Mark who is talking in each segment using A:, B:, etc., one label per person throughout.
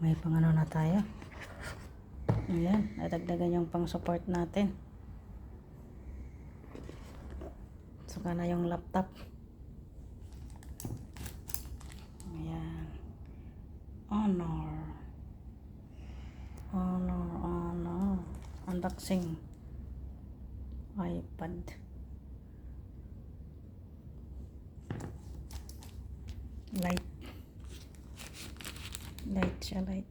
A: May pangano na tayo. Ayan, nadagdagan yung pang support natin. Saka na yung laptop. Ayan. Honor. Unboxing. iPad. Light siya, light.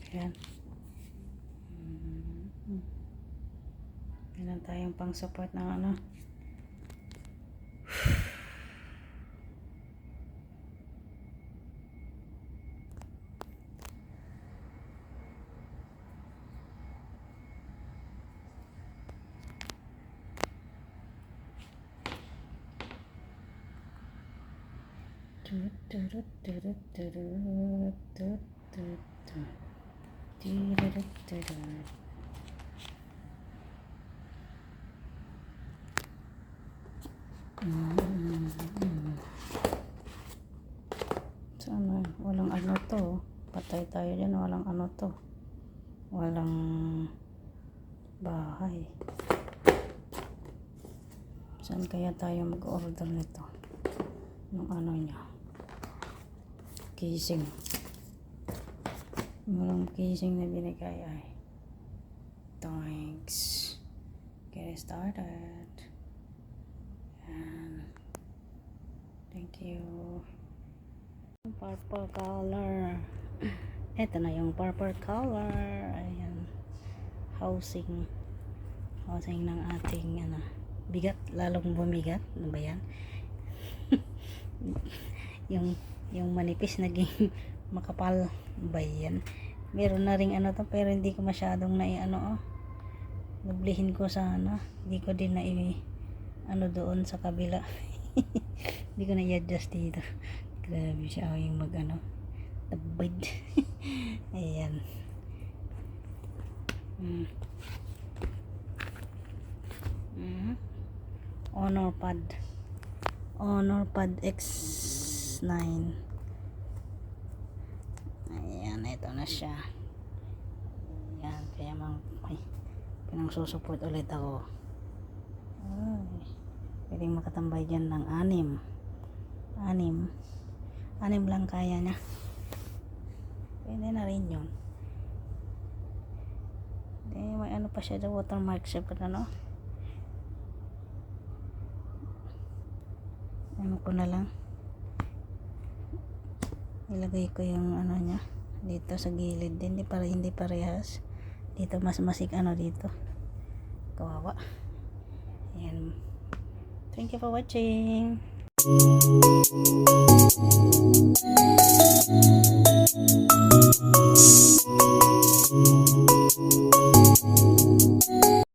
A: Ayan. Meron tayong pang support ng ano. Sana walang ano to, patay tayo dyan, walang ano to, walang bahay. Saan kaya tayo mag-order nito ng ano nya, casing. Walang casing na binigay. Ay, thanks. Get started. And thank you. Purple color. Ito na yung purple color. Ayan, housing ng ating ano, bigat, lalong bumigat. Ano ba yan? yung manipis naging makapal ba yan? Meron na ring ano to, pero hindi ko masyadong ano, nablihin ko sana, hindi ko din na ano doon sa kabila. Hindi ko na i-adjust dito. Grabe siya yung mag ano, tabid. Ayan. Honor Pad X9. Ayan, ito na siya. Ayan, kaya pinang susuport ulit ako. Ay, pwedeng makatambay dyan ng 6 lang kaya niya. Pwede na rin yun. May ano pa siya, watermark siya pa, ano. Ano ko na lang, ilagay ko yung ano nya dito sa gilid din, hindi parehas dito, mas masik ano dito, kawawa. Ayan, thank you for watching.